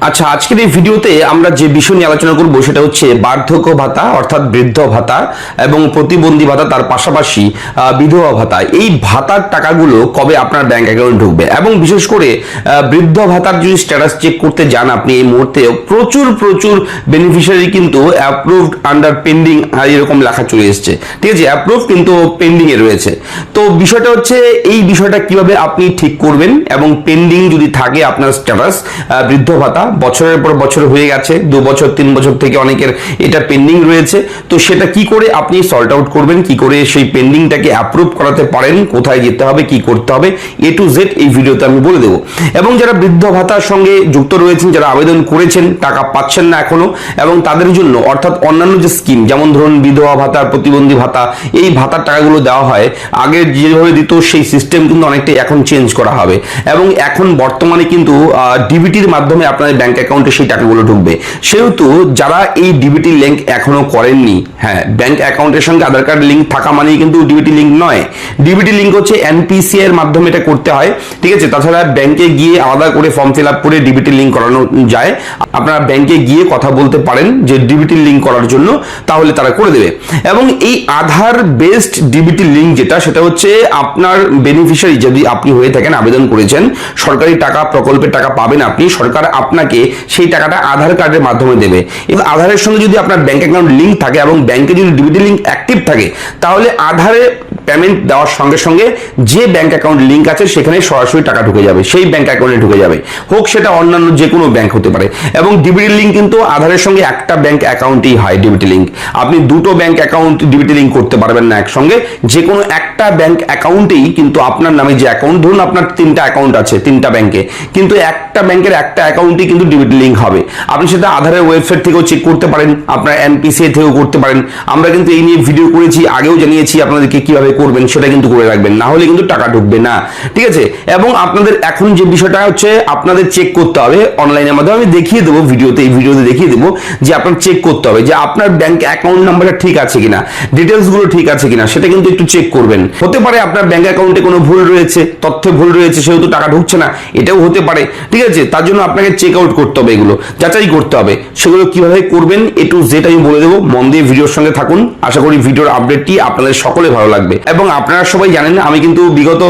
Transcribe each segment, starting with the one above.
আচ্ছা, আজকের এই ভিডিওতে আমরা যে বিষয় নিয়ে আলোচনা করব সেটা হচ্ছে বার্ধক্য ভাতা অর্থাৎ বৃদ্ধ ভাতা এবং প্রতিবন্ধী ভাতা, তার পাশাপাশি বিধবা ভাতা। এই ভাতার টাকাগুলো কবে আপনার ব্যাংক অ্যাকাউন্টে ঢুকবে, এবং বিশেষ করে বৃদ্ধ ভাতার যদি স্ট্যাটাস চেক করতে যান আপনি এই মুহূর্তে প্রচুর প্রচুর বেনিফিশিয়ারি কিন্তু অ্যাপ্রুভড আন্ডার পেন্ডিং এরকম লেখা চলে এসছে। ঠিক আছে, অ্যাপ্রুভ কিন্তু পেন্ডিং এ রয়েছে। তো বিষয়টা হচ্ছে এই বিষয়টা কিভাবে আপনি ঠিক করবেন, এবং পেন্ডিং যদি থাকে আপনার স্ট্যাটাস বৃদ্ধ ভাতা বছরের পর বছর হয়ে গেছে, 2 বছর 3 বছর থেকে অনেকের এটা পেন্ডিং রয়েছে, তো সেটা কি করে আপনি সল্ট আউট করবেন, কি করে সেই পেন্ডিংটাকে অ্যাপ্রুভ করাতে পারেন, কোথায় যেতে হবে, কি করতে হবে, A to Z এই ভিডিওতে আমি বলে দেবো। এবং যারা বৃদ্ধ ভাতার সঙ্গে যুক্ত রয়েছেন, যারা আবেদন করেছেন টাকা পাচ্ছেন না এখনো, এবং তাদের জন্য অর্থাৎ অন্যান্য যে স্কিম যেমন ধরুন বিধবা ভাতা, প্রতিবন্ধী ভাতা, এই ভাতার টাকাগুলো দেওয়া হয়, আগে যেভাবে দিত সেই সিস্টেম কিন্তু অনেকটাই এখন চেঞ্জ করা হবে, এবং এখন বর্তমানে কিন্তু ডিবিটির মাধ্যমে আপনাদের ব্যাংক অ্যাকাউন্টে সেই টাকাগুলো ঢুকবে। সেহেতু যারা এই ডিবিটি লিঙ্ক এখনো করেননি, হ্যাঁ, ব্যাংক অ্যাকাউন্টের সঙ্গে আধার কার্ড লিঙ্ক থাকা মানেই কিন্তু ডিবিটি লিঙ্ক নয়। ডিবিটি লিঙ্ক হচ্ছে এনপিসিআই এর মাধ্যমে এটা করতে হয়। ঠিক আছে, তাছাড়া ব্যাংকে গিয়ে আলাদা করে ফর্ম ফিল আপ করে ডিবিটি লিঙ্ক করানো যায়। আপনারা ব্যাংকে গিয়ে কথা বলতে পারেন যে ডিবিটি লিঙ্ক করার জন্য, তাহলে তারা করে দেবে। এবং এই আধার বেসড ডিবিটি লিঙ্ক যেটা, সেটা হচ্ছে আপনার বেনিফিশিয়ারি যদি আপনি হয়ে থাকেন, আবেদন করেছেন, সরকারি টাকা প্রকল্পের টাকা পাবেন আপনি, সরকার আপনাকে সেই টাকাটা আধার কার্ডের মাধ্যমে দেবে। এবং আধারের সঙ্গে যদি আপনার ব্যাংক অ্যাকাউন্ট লিঙ্ক থাকে এবং ব্যাংকে যদি ডিবিটি লিঙ্ক অ্যাক্টিভ থাকে, তাহলে আধারে পেমেন্ট দেওয়ার সঙ্গে সঙ্গে যে ব্যাংক অ্যাকাউন্ট লিঙ্ক আছে সেখানে সরাসরি টাকা ঢুকে যাবে, সেই ব্যাংক অ্যাকাউন্টে ঢুকে যাবে, হোক সেটা অন্যান্য যে কোনো ব্যাংক হতে পারে। এবং ডিবিটি লিঙ্ক কিন্তু আধারের সঙ্গে একটা ব্যাংক অ্যাকাউন্টেই হয় ডিবিটি লিঙ্ক। আপনি দুটো ব্যাংক অ্যাকাউন্ট ডিবিটি লিঙ্ক করতে পারবেন না একসঙ্গে, যে কোনো একটা ব্যাংক অ্যাকাউন্টেই কিন্তু আপনার নামে যে অ্যাকাউন্ট, ধরুন আপনার 3টা অ্যাকাউন্ট আছে 3টা ব্যাংকে, কিন্তু একটা ব্যাংকের একটা অ্যাকাউন্টেই কিন্তু ডিবিটি লিঙ্ক হবে। আপনি সেটা আধারের ওয়েবসাইট থেকেও চেক করতে পারেন, আপনার এনপিসিআই থেকেও করতে পারেন। আমরা কিন্তু এই নিয়ে ভিডিও করেছি, আগেও জানিয়েছি আপনাদেরকে কিভাবে করবেন, সেটা কিন্তু করে রাখবেন, না হলে কিন্তু টাকা ঢুকবে না। ঠিক আছে, এবং আপনাদের এখন যে বিষয়টা হচ্ছে আপনাদের চেক করতে হবে অনলাইনের মাধ্যমে, আমি দেখিয়ে দেবো ভিডিওতে, এই ভিডিওতে দেখিয়ে দেবো যে আপনার চেক করতে হবে যে আপনার ব্যাংক অ্যাকাউন্ট নাম্বারটা ঠিক আছে কিনা, ডিটেলস গুলো ঠিক আছে কিনা, সেটা কিন্তু একটু চেক করবেন। হতে পারে আপনার ব্যাংক অ্যাকাউন্টে কোনো ভুল রয়েছে, তথ্যে ভুল রয়েছে, সেহেতু টাকা ঢুকছে না, এটাও হতে পারে। ঠিক আছে, তার জন্য আপনাকে চেক আউট করতে হবে, এগুলো যাচাই করতে হবে। সেগুলো কিভাবে করবেন A to Z আমি বলে দেবো, মন দিয়ে ভিডিওর সঙ্গে থাকুন। আশা করি ভিডিওর আপডেটটি আপনাদের সকলে ভালো লাগবে। এবং আপনারা সবাই জানেন আমি কিন্তু বিগত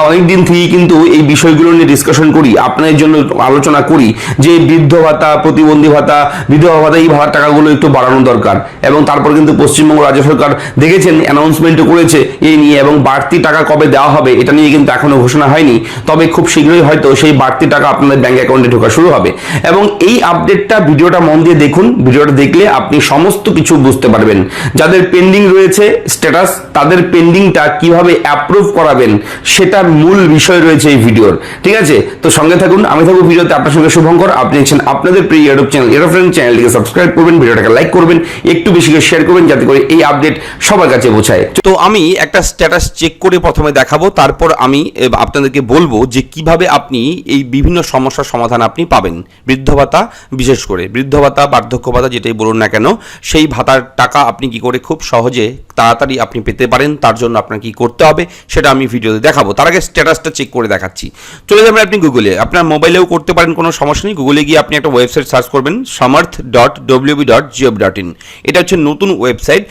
অনেক দিন থেকেই কিন্তু এই বিষয়গুলো নিয়ে ডিসকাশন করি, আপনাদের জন্য আলোচনা করি যে বৃদ্ধ ভাতা, প্রতিবন্ধী ভাতা, বিধবা ভাতা, এই ভাতার টাকাগুলো একটু বাড়ানো দরকার। এবং তারপর কিন্তু পশ্চিমবঙ্গ রাজ্য সরকার দেখেছেন অ্যানাউন্সমেন্টও করেছে এই নিয়ে, এবং বাড়তি টাকা কবে দেওয়া হবে এটা নিয়ে কিন্তু এখনো ঘোষণা হয়নি, তবে খুব শীঘ্রই হয়তো সেই বাড়তি টাকা আপনাদের ব্যাংক অ্যাকাউন্টে ঢোকা শুরু হবে। এবং এই আপডেটটা, ভিডিওটা মন দিয়ে দেখুন, ভিডিওটা দেখলে আপনি সমস্ত কিছু বুঝতে পারবেন। যাদের পেন্ডিং রয়েছে স্ট্যাটাস, তাদের পেন্ডিংটা কিভাবে অ্যাপ্রুভ করাবেন সেটা মূল বিষয় রয়েছে এই ভিডিওর। ঠিক আছে, তো সঙ্গে থাকুন, আমি থাকবো ভিডিওতে, আপনার সঙ্গে শুভঙ্কর। আপনি দেখছেন আপনাদের প্রিয় ইউটিউব চ্যানেল এরোফ্রেন্ড, চ্যানেলটিকে সাবস্ক্রাইব করবেন, ভিডিওটাকে লাইক করবেন, একটু বেশি করে শেয়ার করবেন, যাতে করে এই আপডেট সবার কাছে পৌঁছায়। তো আমি একটা স্ট্যাটাস চেক করে প্রথমে দেখাবো, তারপর আমি আপনাদেরকে বলবো যে কিভাবে আপনি এই বিভিন্ন সমস্যার সমাধান আপনি পাবেন। বৃদ্ধ ভাতা, বিশেষ করে বৃদ্ধ ভাতা, বার্ধক্য ভাতা, যেটাই বলুন না কেন, সেই ভাতার টাকা আপনি কি করে খুব সহজে তাড়াতাড়ি আপনি পেতে পারেন, তার জন্য আপনার কি করতে হবে সেটা আমি ভিডিওতে দেখাবো। তার আগে স্ট্যাটাসটা চেক করে দেখাচ্ছি। চলে যাবেন আপনি গুগলে, আপনার মোবাইলেও করতে পারেন, কোনো সমস্যা নেই। গুগলে গিয়ে আপনি একটা ওয়েবসাইট সার্চ করবেন, samarth.wb.gov.in। এটা হচ্ছে নতুন ওয়েবসাইট,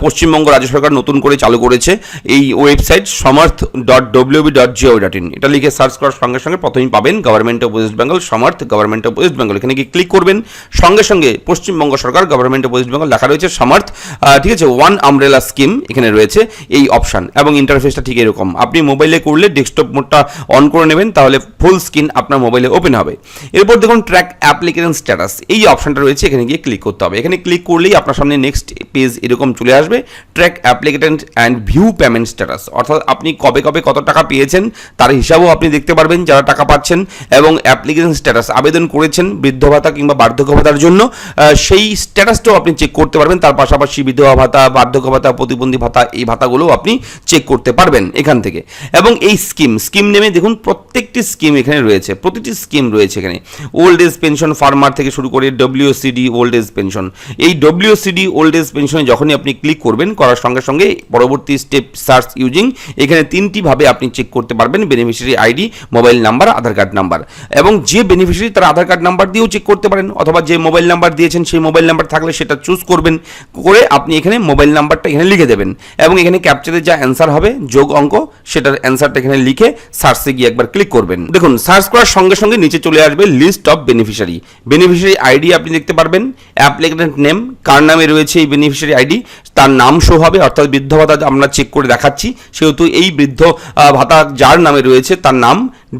পশ্চিমবঙ্গ রাজ্য সরকার নতুন করে চালু করেছে এই ওয়েবসাইট samarth.wb.gov.in। এটা লিখে সার্চ করার সঙ্গে সঙ্গে প্রথমেই পাবেন government of West Bengal, Samarth government of West Bengal. এখানে গিয়ে ক্লিক করবেন, সঙ্গে সঙ্গে পশ্চিমবঙ্গ সরকার গভর্নমেন্ট অফ ওয়েস্ট বেঙ্গল লেখা রয়েছে, সামার্থ। ঠিক আছে, ওয়ান আমব্রেলা স্কিম এখানে রয়েছে এই অপশন, এবং ইন্টারফেসটা ঠিক এরকম। আপনি মোবাইলে করলে ডেস্কটপ মোডটা অন করে নেবেন, তাহলে ফুল স্ক্রিন আপনার মোবাইলে ওপেন হবে। এরপর দেখুন ট্র্যাক অ্যাপ্লিকেশন স্ট্যাটাস, এই অপশনটা রয়েছে, এখানে গিয়ে ক্লিক করতে হবে। এখানে ক্লিক করলেই আপনার সামনে নেক্সট পেজ এরকম চলে আসবে, track application and view payment status, অর্থাৎ আপনি কবে কবে কত টাকা পেয়েছেন তার হিসাবও আপনি দেখতে পারবেন যারা টাকা পাচ্ছেন, এবং অ্যাপ্লিকেশন স্ট্যাটাস আবেদন করেছেন বৃদ্ধ ভাতা কিংবা বার্ধক্য ভাতার জন্য, সেই স্ট্যাটাসটাও আপনি চেক করতে পারবেন। তার পাশাপাশি বিধবা ভাতা, বার্ধক্য ভাতা, প্রতিবন্ধী ভাতা, এই ভাতাগুলোও আপনি চেক করতে পারবেন এখান থেকে। এবং এই স্কিম নেমে দেখুন প্রত্যেকটি স্কিম এখানে রয়েছে, প্রতিটি স্কিম রয়েছে এখানে। ওল্ড এজ পেনশন ফার্মার থেকে শুরু করে ডব্লিউসিডি ওল্ড এজ পেনশন। এই ডব্লিউসিডি ওল্ড এজ পেনশনে যখনই আপনি ক্লিক করবেন, করার সঙ্গে সঙ্গে পরবর্তী স্টেপ সার্চ ইউজিং, এখানে 3টি ভাবে আপনি চেক করতে পারবেন, বেনিফিশিয়ারি আইডি, মোবাইল নাম্বার, আধার কার্ড নাম্বার। এবং যে বেনিফিশিয়ারি তার আধার কার্ড নাম্বার দিয়েও চেক করতে পারেন, অথবা যে মোবাইল নাম্বার দিয়েছেন সেই মোবাইল নাম্বার থাকলে সেটা চুজ করবেন, করে আপনি এখানে মোবাইল নাম্বারটা এখানে লিখে দেবেন এবং এখানে ক্যাপচারে যা অ্যান্সার হবে যোগ অঙ্ক, সেটার অ্যান্সারটা এখানে লিখে সার্চে গিয়ে একবার ক্লিক করবেন। দেখুন সার্চ করার সঙ্গে সঙ্গে নিচে চলে আসবে list of beneficiary. Beneficiary ID আপনি দেখতে পারবেন, অ্যাপ্লিকেন্ট নেম, কার নামে রয়েছে এই বেনিফিশিয়ারি আইডি তার নাম শো হবে, অর্থাৎ বৃদ্ধ ভাতা আমরা চেক করে দেখাচ্ছি, সেহেতু এই বৃদ্ধ ভাতা যার নামে রয়েছে তার নাম,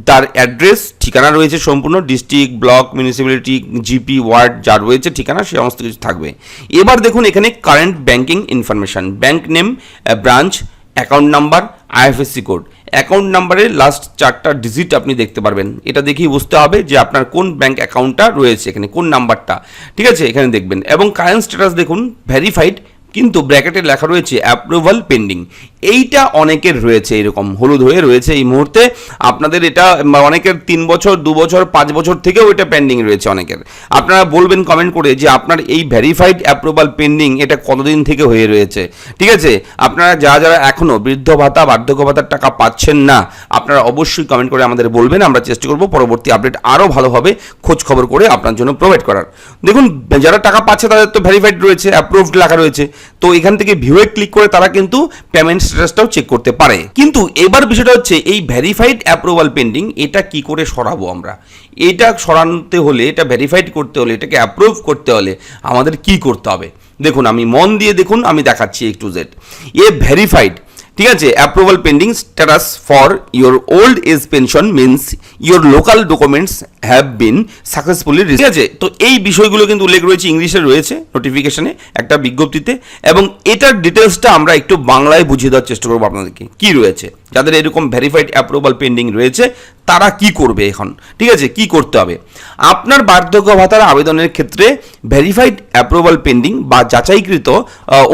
তার অ্যাড্রেস, ঠিকানা রয়েছে সম্পূর্ণ, district, block, municipality, GP, ward যা রয়েছে ঠিকানা সে সমস্ত কিছু থাকবে। এবার দেখুন এখানে current banking information, bank name, branch, account number, IFSC code. Account নাম্বারের লাস্ট 4টা ডিজিট আপনি দেখতে পারবেন, এটা দেখেই বুঝতে হবে যে আপনার কোন ব্যাংক অ্যাকাউন্টটা রয়েছে এখানে, কোন নাম্বারটা, ঠিক আছে, এখানে দেখবেন। এবং কারেন্ট স্ট্যাটাস দেখুন ভেরিফাইড, কিন্তু ব্র্যাকেটে লেখা রয়েছে অ্যাপ্রুভাল পেন্ডিং। এইটা অনেকের রয়েছে এরকম হলুদ হয়ে রয়েছে এই মুহূর্তে, আপনাদের এটা অনেকের 3 বছর, 2 বছর, 5 বছর থেকেও এটা পেন্ডিং রয়েছে অনেকের। আপনারা বলবেন কমেন্ট করে যে আপনার এই ভেরিফাইড অ্যাপ্রুভাল পেন্ডিং এটা কতদিন থেকে হয়ে রয়েছে, ঠিক আছে। আপনারা যারা এখনও বৃদ্ধ ভাতা, বার্ধক্য ভাতার টাকা পাচ্ছেন না, আপনারা অবশ্যই কমেন্ট করে আমাদের বলবেন, আমরা চেষ্টা করব পরবর্তী আপডেট আরও ভালোভাবে খোঁজ খবর করে আপনার জন্য প্রোভাইড করার। দেখুন যারা টাকা পাচ্ছে তাদের তো ভেরিফাইড রয়েছে, অ্যাপ্রুভড লেখা রয়েছে, তো এখান থেকে ভিউয়ে ক্লিক করে তারা কিন্তু পেমেন্ট স্ট্যাটাসটাও চেক করতে পারে। কিন্তু এবার বিষয়টা হচ্ছে এই ভেরিফাইড অ্যাপ্রুভাল পেন্ডিং এটা কি করে সরাবো আমরা, এটা সরাতে হলে, এটা ভেরিফাইড করতে হলে, এটাকে অ্যাপ্রুভ করতে হলে আমাদের কি করতে হবে দেখুন, আমি মন দিয়ে দেখুন, আমি দেখাচ্ছি A to Z। এ ভেরিফাইড, ঠিক আছে, approval pending status for your old age pension means your local documents have been successfully, ঠিক আছে। তো এই বিষয়গুলো কিন্তু উল্লেখ রয়েছে, ইংলিশে রয়েছে নোটিফিকেশনে একটা বিজ্ঞপ্তিতে, এবং এটার ডিটেলসটা আমরা একটু বাংলায় বুঝিয়ে দেওয়ার চেষ্টা করবো আপনাদেরকে কি রয়েছে। যাদের এরকম ভেরিফাইড অ্যাপ্রুভাল পেন্ডিং রয়েছে তারা কি করবে এখন, ঠিক আছে, কি করতে হবে। আপনার বার্ধক্য ভাতার আবেদনের ক্ষেত্রে ভেরিফাইড অ্যাপ্রুভাল পেন্ডিং বা যাচাইকৃত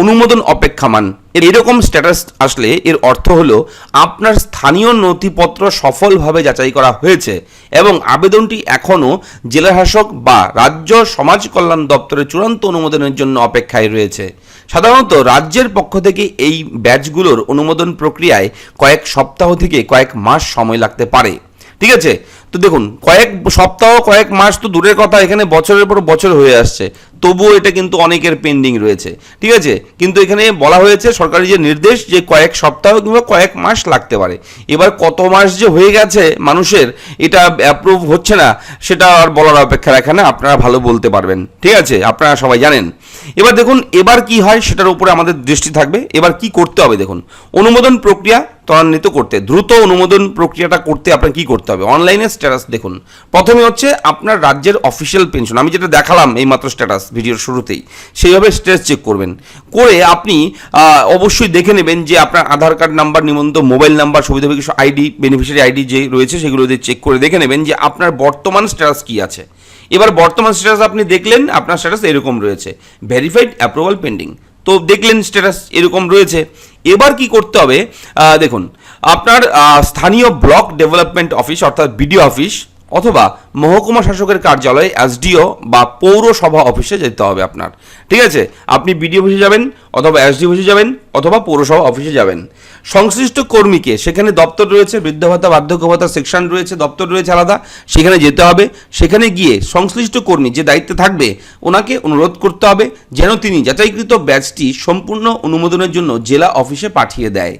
অনুমোদন অপেক্ষমান এরকম স্ট্যাটাস আসলে এর অর্থ হলো আপনার স্থানীয় নথিপত্র সফলভাবে যাচাই করা হয়েছে এবং আবেদনটি এখনও জেলাশাসক বা রাজ্য সমাজ কল্যাণ দপ্তরের চূড়ান্ত অনুমোদনের জন্য অপেক্ষায় রয়েছে। সাধারণত রাজ্যের পক্ষ থেকে এই ব্যাচগুলোর অনুমোদন প্রক্রিয়ায় কয়েক সপ্তাহ থেকে কয়েক মাস সময় লাগতে পারে, ঠিক আছে। তো দেখুন কয়েক সপ্তাহ, কয়েক মাস তো দূরের কথা, এখানে বছরের পর বছর হয়ে আসছে, তবুও এটা কিন্তু অনেকের পেন্ডিং রয়েছে, ঠিক আছে। কিন্তু এখানে বলা হয়েছে সরকারি যে নির্দেশ যে কয়েক সপ্তাহ কিংবা কয়েক মাস লাগতে পারে। এবার কত মাস যে হয়ে গেছে মানুষের এটা অ্যাপ্রুভ হচ্ছে না, সেটা আর বলার অপেক্ষা রাখে না, আপনারা ভালো বলতে পারবেন, ঠিক আছে, আপনারা সবাই জানেন। এবার দেখুন এবার কি হয় সেটার উপরে আমাদের দৃষ্টি থাকবে। এবার কি করতে হবে দেখুন, অনুমোদন প্রক্রিয়া ত্বরান্বিত করতে, দ্রুত অনুমোদন প্রক্রিয়াটা করতে আপনার কি করতে হবে, অনলাইনে স্ট্যাটাস দেখুন। প্রথমে হচ্ছে আপনার রাজ্যের অফিসিয়াল পেনশন, আমি যেটা দেখালাম এইমাত্র স্ট্যাটাস ভিডিওর শুরুতেই, সেইভাবে স্ট্যাটাস চেক করবেন, করে আপনি অবশ্যই দেখে নেবেন যে আপনার আধার কার্ড নাম্বার, নিবন্ধন মোবাইল নাম্বার, সুবিধাভোগী কিছু আইডি, বেনিফিশিয়ারি আইডি যে রয়েছে সেগুলো দিয়ে চেক করে দেখে নেবেন যে আপনার বর্তমান স্ট্যাটাস কি আছে। এবার বর্তমান স্ট্যাটাস আপনি দেখলেন, আপনার স্ট্যাটাস এরকম রয়েছে, ভেরিফাইড অ্যাপ্রুভাল পেন্ডিং, তো দেখলেন স্ট্যাটাস এরকম রয়েছে। এবার কি করতে হবে দেখুন, আপনার স্থানীয় ব্লক ডেভেলপমেন্ট অফিস অর্থাৎ বিডিও অফিস অথবা মহকুমা শাসকের কার্যালয় এসডিও বা পৌরসভা অফিসে যেতে হবে আপনার, ঠিক আছে। আপনি বিডিও অফিসে যাবেন অথবা এসডিও অফিসে যাবেন অথবা পৌরসভা অফিসে যাবেন। সংশ্লিষ্ট কর্মীকে, সেখানে দপ্তর রয়েছে, বৃদ্ধ ভাতা, বার্ধক্য ভাতা সেকশন রয়েছে, দপ্তর রয়েছে আলাদা, সেখানে যেতে হবে। সেখানে গিয়ে সংশ্লিষ্ট কর্মী যে দায়িত্বে থাকবে ওনাকে অনুরোধ করতে হবে যেন তিনি যাচাইকৃত ব্যাচটি সম্পূর্ণ অনুমোদনের জন্য জেলা অফিসে পাঠিয়ে দেয়।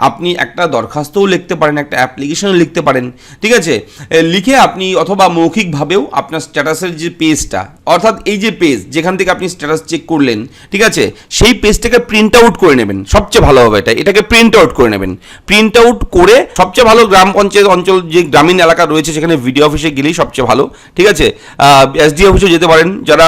আপনি একটা দরখাস্তও লিখতে পারেন, একটা অ্যাপ্লিকেশনও লিখতে পারেন, ঠিক আছে। লিখে আপনি অথবা মৌখিকভাবেও আপনার স্ট্যাটাসের যে পেজটা, অর্থাৎ এই যে পেজ যেখান থেকে আপনি স্ট্যাটাস চেক করলেন, ঠিক আছে, সেই পেজটাকে প্রিন্ট আউট করে নেবেন, সবচেয়ে ভালো হবে এটাকে প্রিন্ট আউট করে নেবেন। প্রিন্ট আউট করে সবচেয়ে ভালো গ্রাম পঞ্চায়েত অঞ্চল যে গ্রামীণ এলাকা রয়েছে সেখানে ভিডিও অফিসে গেলেই সবচেয়ে ভালো, ঠিক আছে। এসডি অফিসে যেতে পারেন, যারা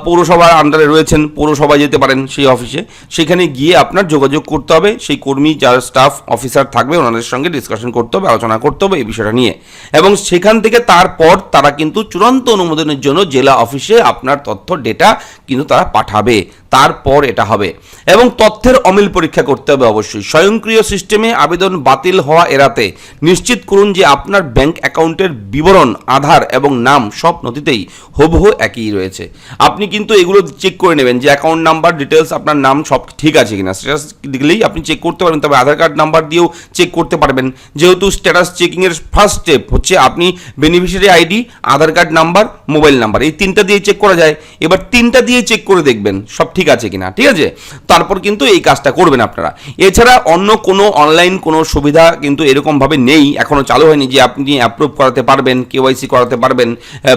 পৌরসভার আন্ডারে রয়েছেন পৌরসভায় যেতে পারেন সেই অফিসে, সেখানে গিয়ে আপনার যোগাযোগ করতে হবে সেই কর্মী যারা স্টাফ অফিসার থাকবে ওনাদের সঙ্গে ডিসকাশন করতে হবে, আলোচনা করতে হবে এই বিষয়টা নিয়ে, এবং সেখান থেকে তারপর তারা কিন্তু চূড়ান্ত অনুমোদনের জন্য জেলা অফিসে আপনার তথ্য ডেটা কিন্তু তারা পাঠাবে, তারপর এটা হবে। এবং তথ্যের অমিল পরীক্ষা করতে হবে অবশ্যই। স্বয়ংক্রিয় সিস্টেমে আবেদন বাতিল হওয়া এড়াতে নিশ্চিত করুন যে আপনার ব্যাংক অ্যাকাউন্টের বিবরণ, আধার এবং নাম সব নথিতেই হুবহু একই রয়েছে। আপনি কিন্তু এগুলো চেক করে নেবেন যে অ্যাকাউন্ট নাম্বার, ডিটেলস, আপনার নাম সব ঠিক আছে কিনা। স্ট্যাটাস দিলেই আপনি চেক করতে পারবেন, তবে আধার কার্ড নাম্বার দিয়েও চেক করতে পারবেন, যেহেতু স্ট্যাটাস চেকিংয়ের ফার্স্ট স্টেপ হচ্ছে আপনি বেনিফিশিয়ারি আইডি, আধার কার্ড নাম্বার, মোবাইল নাম্বার, এই তিনটা দিয়ে চেক করা যায়। এবার তিনটা দিয়ে চেক করে দেখবেন সব ঠিক আছে কিনা, ঠিক আছে, তারপর কিন্তু এই কাজটা করবেন আপনারা। এছাড়া অন্য কোনো অনলাইন কোনো সুবিধা কিন্তু এরকমভাবে নেই, এখনও চালু হয়নি যে আপনি অ্যাপ্রুভ করাতে পারবেন, কেওয়াইসি করাতে পারবেন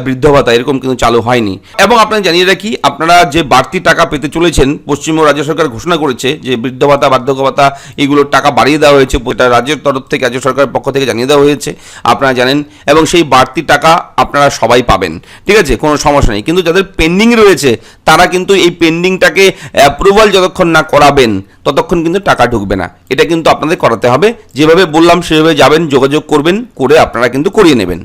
বৃদ্ধ ভাতা, এরকম কিন্তু চালু হয়নি। এবং আপনারা জানিয়ে রাখি, আপনারা যে বাড়তি টাকা পেতে চলেছেন, পশ্চিমবঙ্গ রাজ্য সরকার ঘোষণা করেছে যে বৃদ্ধ ভাতা, বার্ধক্য ভাতা এগুলোর টাকা বাড়িয়ে দেওয়া হয়েছে, এটা রাজ্যের তরফ থেকে, রাজ্য সরকারের পক্ষ থেকে জানিয়ে দেওয়া হয়েছে, আপনারা জানেন। এবং সেই বাড়তি টাকা আপনারা সবাই পাবেন, ঠিক আছে, কোনো সমস্যা নেই। কিন্তু যাদের পেন্ডিং রয়েছে তারা কিন্তু এই পেন্ডিংটাকে অ্যাপ্রুভাল যতক্ষণ না করাবেন ততক্ষণ কিন্তু টাকা ঢুকবে না। এটা কিন্তু আপনাদের করাতে হবে, যেভাবে বললাম সেভাবে যাবেন, যোগাযোগ করবেন, করে আপনারা কিন্তু করিয়ে নেবেন।